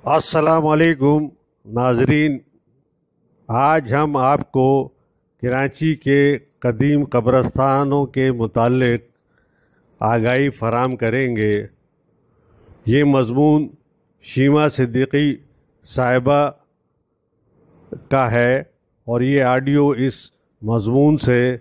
السلام علیکم ناظرین، آج ہم آپ کو کراچی کے قدیم قبرستانوں کے متعلق آگاہی فراہم کریں گے۔ یہ مضمون شیما صدیقی صاحبہ کا ہے اور یہ آڈیو اس مضمون سے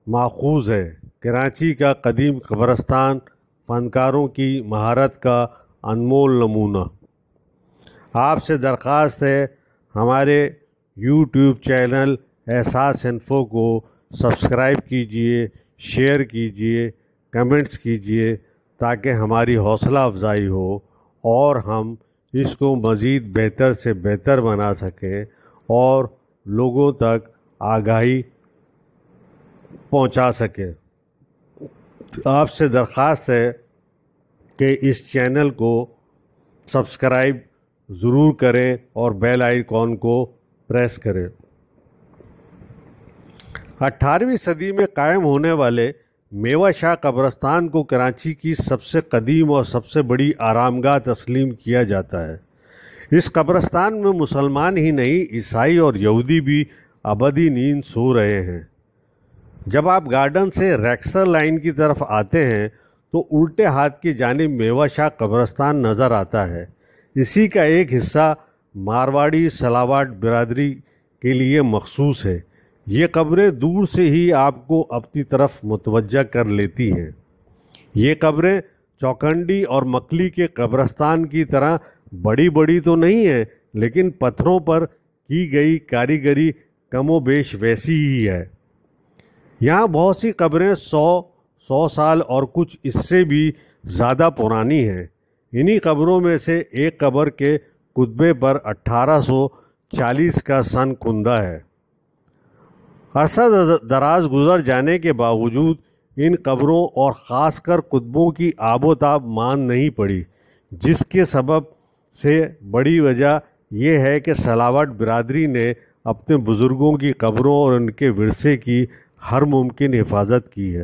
ماخوذ ہے۔ کراچی کا قدیم قبرستان فنکاروں کی مہارت کا انمول نمونہ۔ آپ سے درخواست ہے ہمارے یوٹیوب چینل احساس انفو کو سبسکرائب کیجئے، شیئر کیجئے، کمنٹس کیجئے تاکہ ہماری حوصلہ افزائی ہو اور ہم اس کو مزید بہتر سے بہتر بنا سکیں اور لوگوں تک آگاہی پہنچا سکیں۔ آپ سے درخواست ہے کہ اس چینل کو سبسکرائب ضرور کریں اور بیل آئیکن کو پریس کریں۔ 18ویں صدی میں قائم ہونے والے میوہ شاہ قبرستان کو کراچی کی سب سے قدیم اور سب سے بڑی آرامگاہ تسلیم کیا جاتا ہے۔ اس قبرستان میں مسلمان ہی نہیں، عیسائی اور یہودی بھی ابدی نیند سو رہے ہیں۔ جب آپ گارڈن سے ریکسر لائن کی طرف آتے ہیں تو الٹے ہاتھ کی جانب میوہ شاہ قبرستان نظر آتا ہے۔ اسی کا ایک حصہ مارواڑی سلاواٹ برادری کے لیے مخصوص ہے۔ یہ قبریں دور سے ہی آپ کو اپنی طرف متوجہ کر لیتی ہیں۔ یہ قبریں چوکنڈی اور مکلی کے قبرستان کی طرح بڑی بڑی تو نہیں ہیں، لیکن پتھروں پر کی گئی کاریگری کم و بیش ویسی ہی ہے۔ یہاں بہت سی قبریں 100 سال اور کچھ اس سے بھی زیادہ پرانی ہیں۔ انہی قبروں میں سے ایک قبر کے کتبے پر 1840 کا سن کندہ ہے۔ عرصہ دراز گزر جانے کے باوجود ان قبروں اور خاص کر کتبوں کی آب و تاب مان نہیں پڑی، جس کے سبب سے بڑی وجہ یہ ہے کہ سلاوٹ برادری نے اپنے بزرگوں کی قبروں اور ان کے ورثے کی ہر ممکن حفاظت کی ہے۔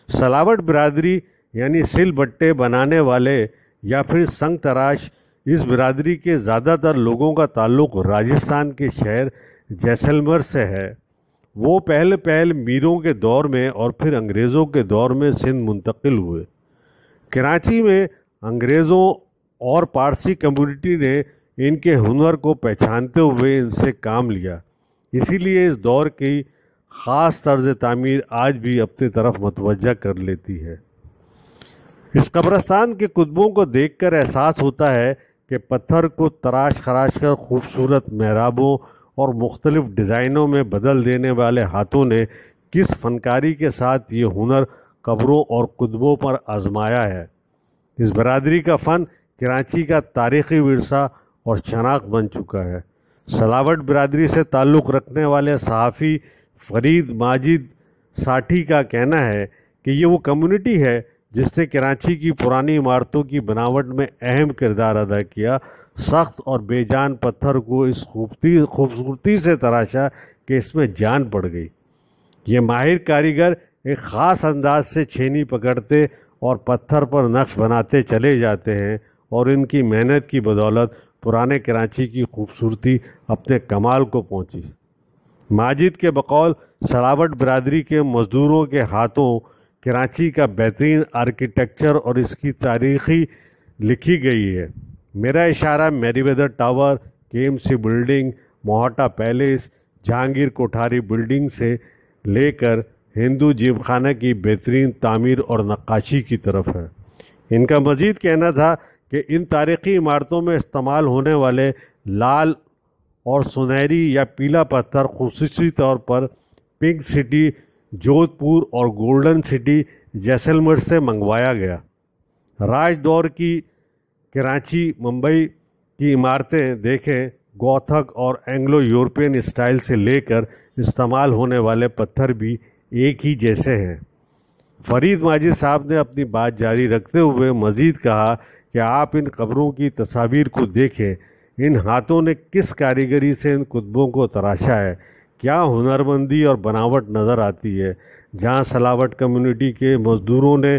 سلاوٹ برادری یعنی سل بٹے بنانے والے یا پھر سنگ تراش، اس برادری کے زیادہ تر لوگوں کا تعلق راجستھان کے شہر جیسلمیر سے ہے۔ وہ پہل میروں کے دور میں اور پھر انگریزوں کے دور میں سندھ منتقل ہوئے۔ کراچی میں انگریزوں اور پارسی کمیونٹی نے ان کے ہنر کو پہچانتے ہوئے ان سے کام لیا، اسی لیے اس دور کی خاص طرز تعمیر آج بھی اپنی طرف متوجہ کر لیتی ہے۔ اس قبرستان کے کتبوں کو دیکھ کر احساس ہوتا ہے کہ پتھر کو تراش خراش کر خوبصورت محرابوں اور مختلف ڈیزائنوں میں بدل دینے والے ہاتھوں نے کس فنکاری کے ساتھ یہ ہنر قبروں اور کتبوں پر آزمایا ہے۔ اس برادری کا فن کراچی کا تاریخی ورثہ اور شناخت بن چکا ہے۔ سلاوٹ برادری سے تعلق رکھنے والے صحافی فرید ماجد ساٹھی کا کہنا ہے کہ یہ وہ کمیونٹی ہے جس نے کراچی کی پرانی عمارتوں کی بناوٹ میں اہم کردار ادا کیا۔ سخت اور بے جان پتھر کو اس خوبصورتی سے تراشا کہ اس میں جان پڑ گئی۔ یہ ماہر کاریگر ایک خاص انداز سے چھینی پکڑتے اور پتھر پر نقش بناتے چلے جاتے ہیں اور ان کی محنت کی بدولت پرانے کراچی کی خوبصورتی اپنے کمال کو پہنچی۔ ماجد کے بقول سلاوٹ برادری کے مزدوروں کے ہاتھوں کراچی کا بہترین آرکیٹیکچر اور اس کی تاریخی لکھی گئی ہے۔ میرا اشارہ میری weather tower, KMC building, Mohatta palace, Jahangir Kothari building سے لے کر ہندو جیم خانہ کی بہترین تعمیر اور نقاشی کی طرف ہے۔ ان کا مزید کہنا تھا کہ ان تاریخی عمارتوں میں استعمال ہونے والے لال اور سنہری یا پیلا پتھر خصوصی طور پر پنک سٹی جودھ پور اور گولڈن سٹی جیسلمیر سے منگوایا گیا۔ راج دور کی کراچی ممبئی کی عمارتیں دیکھیں، گوتھک اور اینگلو یورپین اسٹائل سے لے کر استعمال ہونے والے پتھر بھی ایک ہی جیسے ہیں۔ فرید ماجد صاحب نے اپنی بات جاری رکھتے ہوئے مزید کہا کہ آپ ان قبروں کی تصاویر کو دیکھیں، ان ہاتھوں نے کس کاریگری سے ان کتبوں کو تراشا ہے، کیا ہنرمندی اور بناوٹ نظر آتی ہے۔ جہاں سلاوٹ کمیونٹی کے مزدوروں نے